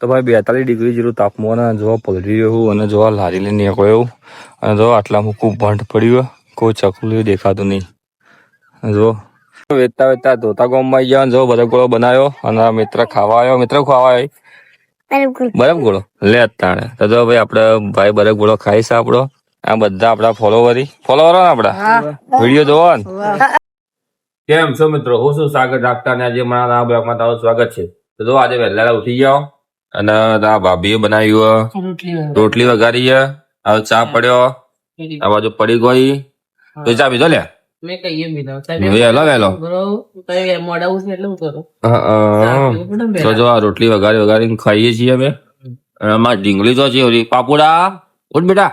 તો ભાઈ 42 ડિગ્રી જેવું તાપમાન જોવા પલળી રહ્યું અને જોવા લારી લઈને નીકળ્યો અને જો આટલામાં ખૂબ ભંટ પડ્યું કોઈ ચકલું દેખાતું નહીં. જો વેચતા વેચતા ધોતા ગામમાં ગયા જો બરફગોળો બનાવ્યો અને મિત્ર ખાવા આવ્યો. મિત્ર ખાવા આવ્યો બરફગોળો લે તાણે તો જો ભાઈ આપડે ભાઈ બરફગોળો ખાઈશ આપણો. આ બધા આપડા ફોલોવરો ને આપડા વિડીયો જોવા ને. કેમ છો મિત્રો? હું શું સ્વાગત રાખતા ને આજે મારા બ્લોગમાં તમારું સ્વાગત છે. તો જો આજે વહેલા ઉઠી જાઓ અને ભાભીએ બનાવ્યું રોટલી વઘારી હવે ચા પડ્યો આ બાજુ પડી ગઈ તો ચા પીધો લે તો જો આ રોટલી વઘારી ખાઈએ છીએ અમે. એમાં ઢીંગલી તો છે પાપુડા ઉઠ બેટા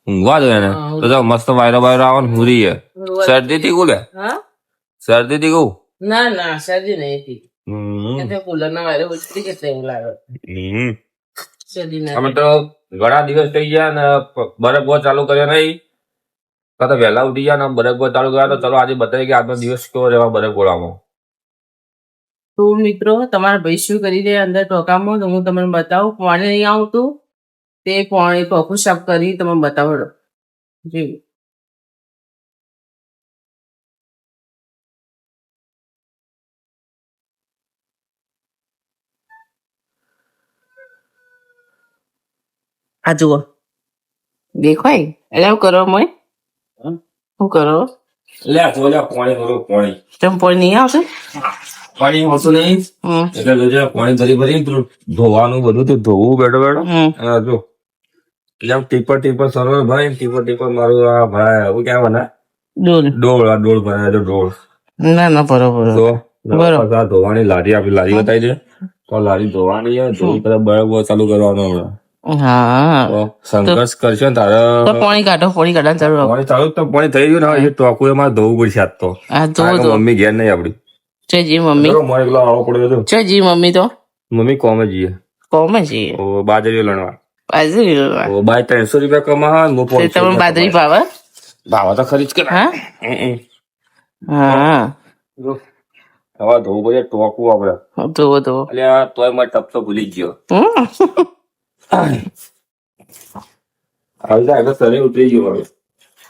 ઊંઘવા દો એને તો જો મસ્ત વાયરો વાયરો આવે ને હુરી શરદી થી ગુલે શરદી થી કહું ના ના શરદી નહીં કુલર ના વાયરે ઉતરી જશે એવું લાગે. અમે તો ઘણા દિવસ થઈ ગયા ને બરફ બહુ ચાલુ કર્યો નહીં. તો વહેલા ઉઠી ગયા ને બરફ બહુ ચાલુ કર્યા તો ચલો આજે બતાવીએ કે આજનો દિવસ કેવો રહેવા બરફ ગોળામાં. તો મિત્રો તમારા ભાઈ શું કરી રહ્યા અંદર ટોકામાં તો હું તમને બતાવું. પાણી નહીં આવતું તે પાણી ટોકું સાફ કરી તમે બતાવો જી. આ જુઓ દેખાય એટલે શું કરો મોય શું કરો લે તો લે પાણી ભરો પાણી તેમ પાણી નહીં આવશે પાણી હોતું નહીં એટલે જોજે પાણી ભરી ભરી ધોવાનું બધું તો ધોવું બેઠો બેઠો જો જેમ ટીપર સરોવર ભાઈ ટીપર મારું આ ભાઈ એવું ક્યાં બના ડોળ ભરાય તો ડોળ ના ના બરોબર તો ધોવાની લારી આપી લારી બતાવી દે તો લારી ધોવાની ધોઈ તરફ બરાબર ચાલુ કરવાનો હમણાં. હા સંઘર્ષ કરશે ને તારે પાણી કાઢો પાણી ચાલુ તો પાણી થઈ ગયું ને એ ટોકું એમાં ધોવું પડશે આજ તો મમ્મી ઘેર નહીં આપડી જી મમ્મી મને એકલો આવો પડ્યો હતો જી મમ્મી તો મમ્મી કોમે જઈએ બાજરી લણવા બાય 300 રૂપિયા કમા તમે બાજરી ભાવે તો ખરી જ કે હા હવે ધોવું પડે ટોકું આપડે ધોવો એટલે તોય મારે ટપ તો ભૂલી જ ગયો આવી શરીર ઉતરી ગયું હવે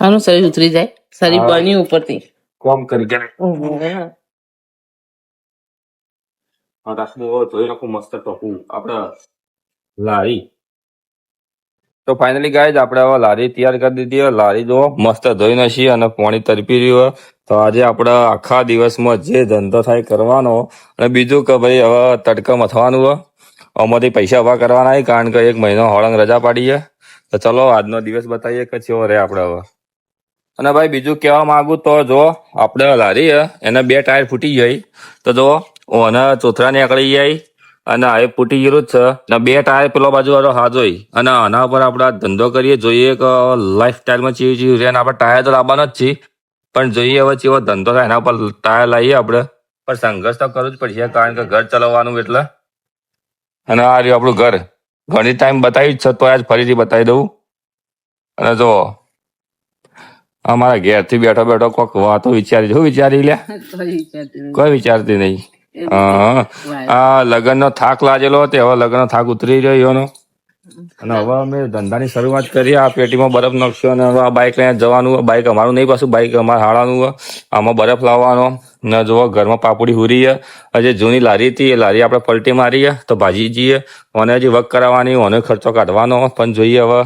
આનું શરીર ઉતરી જાય શરીર બની ઉપરથી કોમ કરી ધોઈ નાખું મસ્ત ટોકું આપડે લારી. તો ફાઇનલી ગાઈઝ આપણે હવે લારી તૈયાર કરી દીધી. લારી જો મસ્ત ધોઈ નાખી અને પાણી તરપી રહ્યું. તો આજે આપણે આખા દિવસમાં જે ધંધો થાય કરવાનો અને બીજું કે ભાઈ હવે તડકા મથવાનું હોય આમાંથી પૈસા ઉભા કરવાના હોય કારણ કે 1 મહિનો હળંગ રજા પાડીએ. તો ચલો આજનો દિવસ બતાવીએ કે કેવો રહે આપણે હવે. અને ભાઈ બીજું કહેવા માંગુ તો જો આપણે લારી એના 2 ટાયર ફૂટી જાય તો જો અને ચોથરા નીકળી જાય અને આ ફૂટી ગયેલું જ છે ને 2 ટાયર પેલો બાજુ વાળો હાથ હોય અને આના પર આપણે ધંધો કરીએ જોઈએ કે લાઈફ સ્ટાઈલમાં ચીવી રહે. આપણે ટાયર તો લાવવાનો જ છીએ પણ જોઈએ હવે ચેવો ધંધો થાય એના પર ટાયર લાવીએ આપણે. પણ સંઘર્ષ તો કરવું જ પડશે કારણ કે ઘર ચલાવવાનું એટલે. અને આ રહ્યું આપણું ઘર ઘણી ટાઈમ બતાવી જ છે તો આજ ફરીથી બતાવી દઉં. અને જો અમારા ઘેરથી બેઠો બેઠો કોઈક વાતો વિચારી શું વિચારી લે કોઈ વિચારતી નહીં. આ લગ્નનો થાક લાગેલો હતો હવે લગ્નનો થાક ઉતરી રહ્યો એનો અને હવે અમે ધંધાની શરૂઆત કરી. આ પેટીમાં બરફ નાખશો અને હવે આ બાઇક લઈને જવાનું. બાઇક અમારું નહીં પાછું બાઇક અમારે હાળાનું આમાં બરફ લાવવાનો ને જો ઘરમાં પાપડી હુરી જે જૂની લારી હતી એ લારી આપણે પલટી મારીએ તો ભાજી જઈએ અને હજી વર્ક કરાવવાની ઓને ખર્ચો કાઢવાનો પણ જોઈએ હવે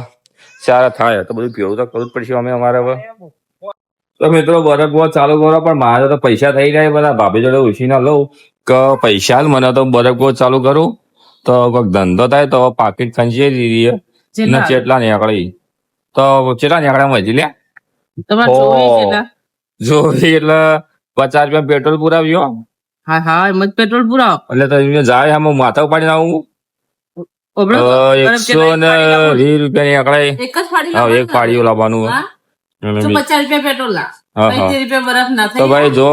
સારા થાય તો બધું ભેળું તો કરવું જ પડશે અમે અમારે હવે. તો મિત્રો બરફ બહુ ચાલુ કરો પણ મારે તો પૈસા થઈ જાય બધા ભાભી જોડે ઉછી ના લઉં કે પૈસા મને તો બરફ બહુ ચાલુ કરું તો કોઈક ધંધો થાય તો પાકીટ ખંચી દીધી ને ચેટલા નીકળી તો ચેટલા નીકળ્યા મજી લે જોઈ એટલે 50 રૂપિયા પેટ્રોલ પુરાવ્યો. હા એમ જ પેટ્રોલ પુરાવો એટલે તો જાય આમાં માથા ઉપાડીને આવું 120 રૂપિયા નીકળે એક ફાડીઓ લાવવાનું 50 રૂપિયા પેટ્રોલ તો ભાઈ જો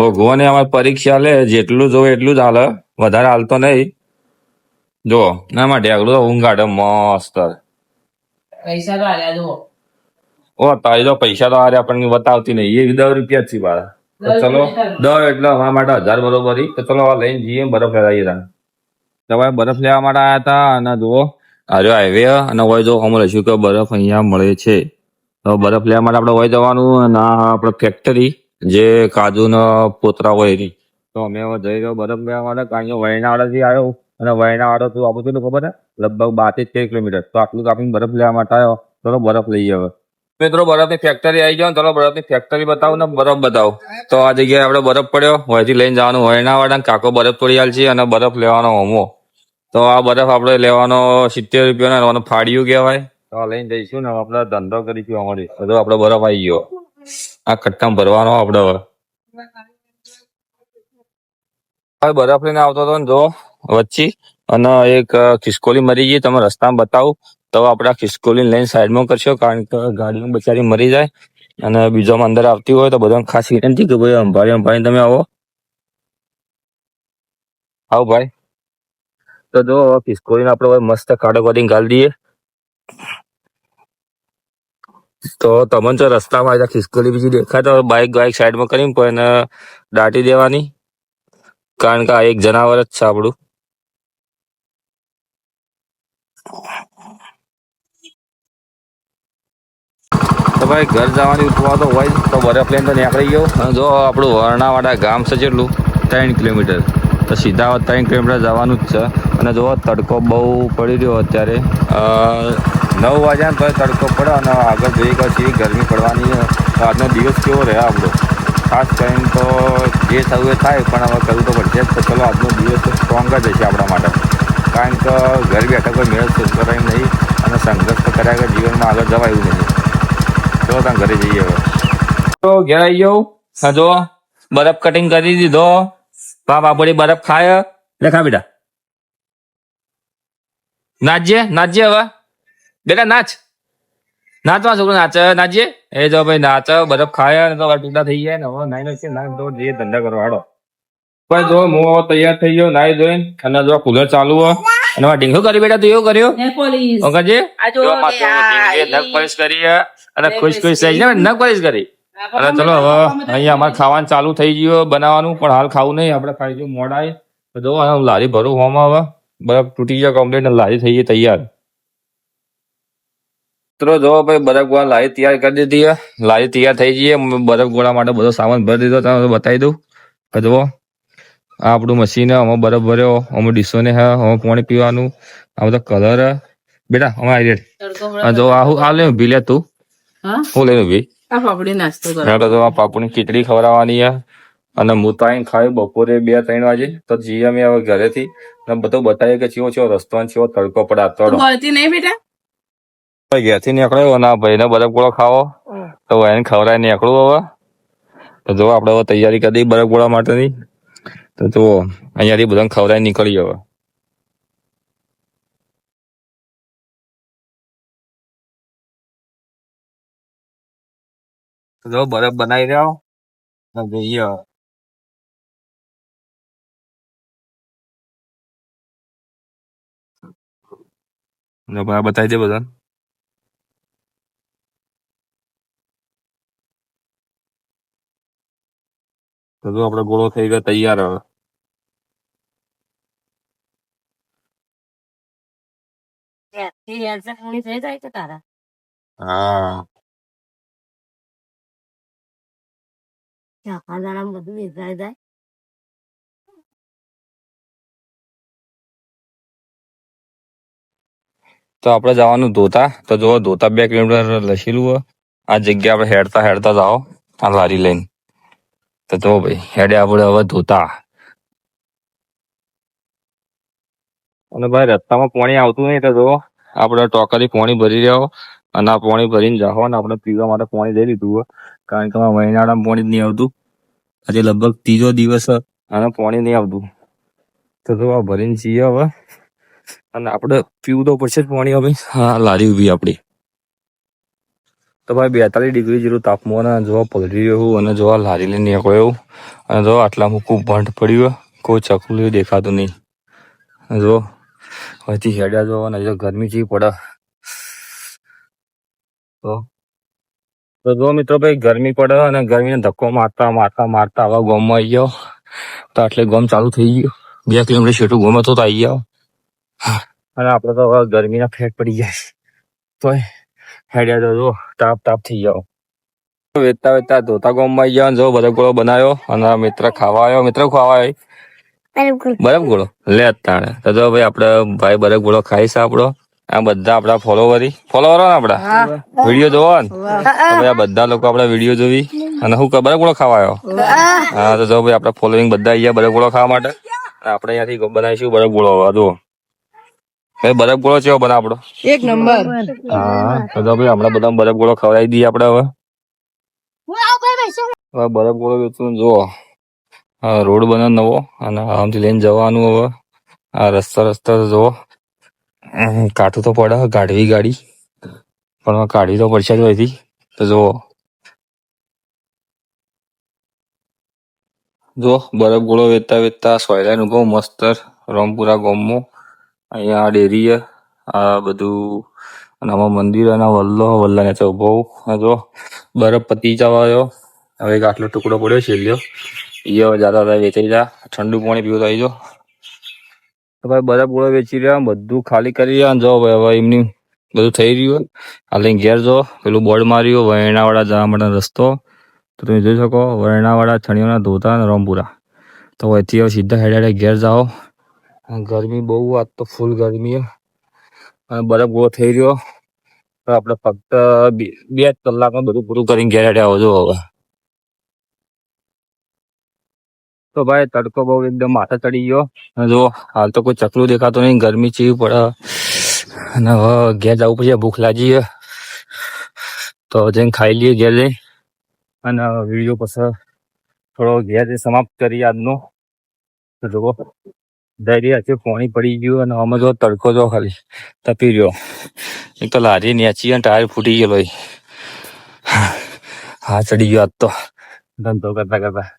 ભગવાને અમારી પરીક્ષા લે જેટલું જોવે એટલું જ હાલે વધારે હાલતો નહીં. જો ના માટે આગળ ઊંઘ કાઢે મસ્ત પૈસા તો આલ્યા જુઓ તારી તો પૈસા તો હારે આપણને બતાવતી નહીં એ 10 રૂપિયા જ છે મારા. તો ચલો 10 એટલે અમારા માટે 1000 બરોબર તો ચલો લઈને જઈએ બરફ ફેરાઈએ. તમારે બરફ લેવા માટે આવ્યા હતા અને જુઓ આર્યો હાઈવે અને હોય જો અમે લખ્યું કે બરફ અહીંયા મળે છે. તો બરફ લેવા માટે આપણે હોય જવાનું અને આપણે ફેક્ટરી જે કાજુના પોતરા હોય એની. તો અમે હવે જઈ રહ્યો બરફ લેવા માટે કારણ કે વયનાવાડાથી આવ્યો અને વયનાવાડો તું આપું કેટલું ખબર છે લગભગ 12 થી 13 કિલોમીટર. તો આટલું કાપીને બરફ લેવા માટે આવ્યો. ચલો બરફ લઈએ હવે. મિત્રો બરફની ફેક્ટરી આવી ગયો. ચલો બરફની ફેક્ટરી બતાવું ને બરફ બતાવું. તો આ જગ્યાએ આપણે બરફ પડ્યો હોયથી લઈને જવાનું વયનાવાડા કાકો બરફ તોડી આલ છે અને બરફ લેવાનો હોમો. તો આ બરફ આપણે લેવાનો 70 રૂપિયાનો ફાડ્યું કહેવાય. તો આ લઈને જઈશું ને આપણે ધંધો કરીશું અમારી. તો આપણે બરફ આવી ગયો. આ કટ્ટામાં ભરવાનો આપણે હવે બરફ લઈને આવતો હતો ને જો વચ્ચે અને એક ખિસકોલી મરી ગઈ. તમે રસ્તામાં બતાવું તો આપણે આ ખિસકોલી લઈને સાઈડમાં કરશો કારણ કે ગાડીમાં બચારી મરી જાય અને બીજામાં અંદર આવતી હોય તો બધાને ખાસ વિનંતી કે ભાઈ અંભારી તમે આવો ભાઈ. તો જો ખિસકોલીને આપણે મસ્ત કાઢો કરીને ગાળી દઈએ. તો તમને જો રસ્તામાં આવ્યા ખિસકોલી બીજી દેખાય તો બાઇક સાઈડમાં કરીને પણ એને દાટી દેવાની કારણ કે આ એક જનાવર જ છે આપણું. તો ભાઈ ઘર જવાની ઉઠવા તો હોય તો બરફ લઈને તો નીકળી ગયો. અને જો આપણું વર્ણાવાડા ગામ છે જેટલું 3 કિલોમીટર. તો સીધા 3 કિલોમીટર જવાનું જ છે. અને જો તડકો બહુ પડી રહ્યો અત્યારે 9 વાગ્યા તો તડકો પડે અને આગળ જઈ કેવી ગરમી પડવાની. તો આજનો દિવસ કેવો રહે આપણો ખાસ કરીને તો જે થયું એ થાય પણ હવે કરવું તો પડશે જ. તો ચલો આજનો દિવસ સ્ટ્રોંગ જ હશે આપણા માટે કારણ કે ઘર બેઠા કોઈ મેળ કરાય નહીં અને સંઘર્ષ તો કર્યા વગર જીવનમાં આગળ જવાય એવું નહીં. ચલો ત્યાં ઘરે જઈએ હવે. તો ઘેર આવી ગયો. હા જો બરફ કટિંગ કરી દીધો. બાપડી બરફ ખાય ખા બેટા નાચજે હવે બેટા નાચવા છોકરું નાચે એ જો ભાઈ નાચ બરફ ખાય તો ટૂંકા થઈ જાય ને હવે નાઈ તો જે ધંધા કરવા હાડો. ભાઈ જો હું હવે તૈયાર થઈ ગયો નાઈ ધોઈને અને જો કુલર ચાલુ હોય અને ઢીંગો કરી બેટા તું એવું કર્યું નખ પોલીસ કરી અને ખુશ થઈ જાય નખ પોલીસ કરી. અને ચલો હવે અહીંયા અમારે ખાવાનું ચાલુ થઈ ગયું બનાવવાનું પણ હાલ ખાવું નહીં આપણે ખાઈશું મોડાય. તો જો લારી ભરું હોમાં હવે બરફ તૂટી ગયો કમ્પ્લીટ લારી થઈ ગઈ તૈયાર. મિત્રો જો ભાઈ બરફ ગોળા લારી તૈયાર કરી દીધી. લારી તૈયાર થઈ જઈએ બરફ ગોળા માટે બધો સામાન ભરી દીધો તમે બતાવી દઉં. જુઓ આ આપણું મશીન અમે બરફ ભર્યો અમે ડીશોને હે અમે પાણી પીવાનું આ બધો કલર બેટા અમે આવી જો આ લે ઉભી લે તું હું લઈને ઉભી આ પાપુની ખીચડી ખવડાવવાની અને હું તો અહીં ખાય બપોરે 2-3 વાગે તો જઈએ અમે હવે ઘરેથી બધું બતાવીએ કે ચેવો રસ્તો ચેવો તડકો પડે ઘેરથી નીકળ્યો ના ભાઈને બરફ ગોળો ખાવો તો એને ખવડાવી નીકળવું હવે. તો જો આપણે હવે તૈયારી કરી દઈએ બરફ ગોળા માટેની. તો જુઓ અહીંયાથી બધાને ખવડાવી નીકળી હવે. જો બરફ બનાવી રહ્યો જઈએ બતાવી દે બધા. તો જો આપડે ગોળો થઈ ગયો તૈયાર હવે. હા તો આપણે જવાનું ધોતા. તો જો ધોતા 2 કિલોમીટર લખેલું આ જગ્યા આપણે હેડતા જાઓ આ લારી લઈને. તો જો ભાઈ હેડે આપણે હવે ધોતા. અને ભાઈ રસ્તામાં પાણી આવતું નહીં તો જો આપણે ટોકરી પાણી ભરી રહ્યો અને આ પાણી ભરીને જાઓ ને આપણે પીવા માટે પાણી લઈ લીધું કારણ કે વયનાડામાં પાણી જ નહીં આવતું. આજે લગભગ 3જો દિવસ અને પાણી નહીં આવતું. તો જો આ ભરીને જઈએ હવે અને આપણે પીવું તો પડશે જ પાણી હવે. હા લારી ઉભી આપણી. તો ભાઈ 42 ડિગ્રી જેટલું તાપમાન જોવા પલળી રહ્યું અને જોવા લારી લઈને નીકળ્યો અને જો આટલામાં ખૂબ ભંટ પડ્યું કોઈ ચકલું દેખાતું નહીં. જો હજી હેડ્યા જો અને ગરમી જેવી પડે. તો જો મિત્રો ભાઈ ગરમી પડે અને ગરમીને ધક્કો મારતા હવે ગોમમાં આવી ગયો. તો આટલે ગોમ ચાલુ થઈ ગયો 2 કિલોમીટર છેટું ગોમ હતો તો આવી ગયો. અને આપડે તો હવે ગરમીના ફેટ પડી જાય તોય હેડ્યા તો જો તાપ તાપ થઈ જાવ. વેચતા વેચતા ધોતા ગામમાં આવી ગયા. જો બરફ ગોળો બનાવ્યો અને મિત્ર ખાવા આવ્યો. મિત્ર ખાવા આવ્યો બરફ ગોળો લે તાણે તો જો ભાઈ આપડે ભાઈ બરફ ગોળો ખાઈશ આપડો. આ બધા આપડા ફોલોવરો ને આપડા વિડીયો જોવો ને તો ભાઈ આ બધા લોકો આપડા વિડીયો જોવી અને શું બરફ ગોળો ખાવા આવ્યો. હા તો જો ભાઈ આપડા ફોલોઈંગ બધા આવી ગયા બરફ ગોળો ખાવા માટે. આપણે અહીંયાથી બનાવીશું બરફ ગોળો. જો ભાઈ બરફ ગોળો કેવો બને આપડો? એક નંબર. હા તો ભાઈ હમણાં બધા બરફ ગોળો ખવડાવી દઈએ આપડે. હવે બરફ ગોળો વેચવું જુઓ. રોડ બને નવો અને આમથી લઈને જવાનું. હવે આ રસ્તા જુઓ કાઠું તો પડે કાઢવી ગાડી પણ કાઢી તો પડશે જ અહીંથી. તો જો બરફ ગોળો વેચતા વેચતા સોયરા ઉભો મસ્ત રામપુરા ગામમાં. અહીંયા ડેરી આ બધું અને આમાં મંદિર અને વલ્લા ને ઉભો. જો બરફ પતી જવાયો. હવે એક આટલો ટુકડો પડ્યો છે લ્યો. એ હવે જતા વેચાઈ જા. ઠંડુ પાણી પીવું આવી જો. તો ભાઈ બરફ ગોળો વેચી રહ્યા બધું ખાલી કરી રહ્યા. જો હવે એમની બધું થઈ રહ્યું. આ લઈને ઘેર જો પેલું બોર્ડ માર્યું વરણાવાળા જવા માટે રસ્તો. તો તમે જોઈ શકો વરણાવાળા છણીઓના ધોતા અને રામપુરા. તો અહીંથી હવે સીધા હેડે ઘેર જાઓ. ગરમી બહુ આજ તો ફૂલ ગરમી અને બરફ ગોળો થઈ રહ્યો. તો આપણે ફક્ત 2 કલાકમાં બધું પૂરું કરીને ઘેર હેડે આવજો. હવે તો ભાઈ તડકો બહુ એકદમ માથે ચડી ગયો. જો હાલ તો કોઈ ચકલું દેખાતો નહીં. ગરમી ચીવી પડે અને હવે ઘેર જવું પછી ભૂખ લાગી તો જઈને ખાઈ લઈએ ઘેર જઈ. અને વિડીયો પછી થોડો ઘેર સમાપ્ત કરી આજનો. તો જુઓ ધૈર્ય છે પાણી પડી ગયું અને અમે જો તડકો જો ખાલી તપી રહ્યો. એક તો લારી નેચી અને ટાયર ફૂટી ગયેલો. હા ચડી ગયો આજ તો ધંધો કરતા કરતા.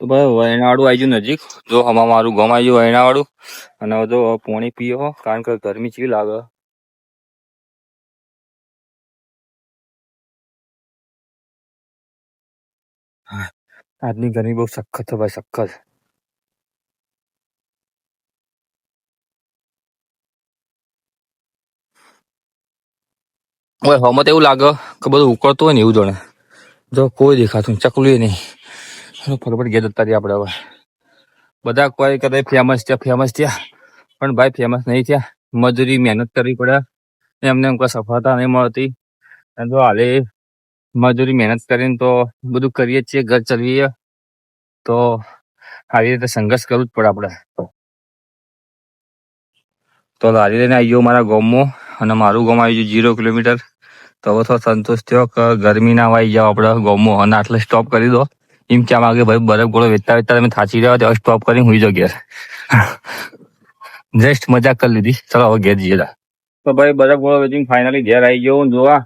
તો ભાઈ વયનાવાળું આવી ગયું નજીક. જો આમાં મારું ગામ આવી ગયું વયનાવાળું. અને જો પાણી પીવો કારણ કે ગરમી ચેવી લાગે. આજની ગરમી બહુ સખત છે ભાઈ સખત. હવે હમત એવું લાગે કે બધું ઉકળતું હોય ને એવું જાણે. જો કોઈ દેખાતું ચકલું નહીં. ફટાફટ ઘેર જતા રહીએ આપણે. હવે બધા કોઈ કદાચ ફેમસ થયા પણ ભાઈ ફેમસ નહીં થયા. મજૂરી મહેનત કરવી પડે. એમને એમ કોઈ સફળતા નહીં મળતી. અને જો હાલે મજૂરી મહેનત કરીને તો બધું કરીએ જ છીએ ઘર ચલાવીએ તો આવી રીતે સંઘર્ષ કરવું જ પડે આપણે. તો લારી લઈને આવી ગયો મારા ગામમાં અને મારું ગામ આવી ગયું 0 કિલોમીટર. તો હવે તો સંતોષ થયો કે ગરમી ના આવી જાવ આપણે ગામમાં અને આટલે સ્ટોપ કરી દો. એમ ક્યાં માંગે ભાઈ બરફ ગોળો વેચતા વેચતા તમે થાચી રહ્યા તો સ્ટોપ કરીને હુઈ જાઓ ઘેર. જસ્ટ મજાક કરી લીધી. ચલો હવે ઘેર જઈએ. તો ભાઈ બરફ ગોળો વેચીને ફાઇનલી ઘેર આવી ગયો. જોવા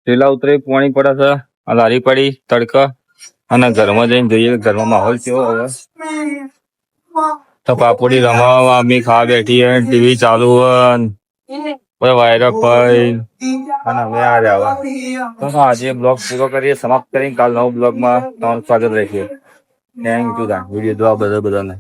પેલા ઉતરે પાણી પડે છે. આ લારી પડી તડકા અને ઘરમાં જઈને જોઈએ ઘરમાં માહોલ કેવો. હવે તો પાપોડી રમાવા અમે ખાવા બેઠી ટીવી ચાલુ વાયરો ભાઈ અને હવે આ રહ્યા. તો આજે બ્લોગ પૂરો કરીએ સમાપ્ત કરીને કાલ નવો બ્લોગમાં તમારું સ્વાગત રહેશે. Thank you. વિડીયો જોવા બધાને.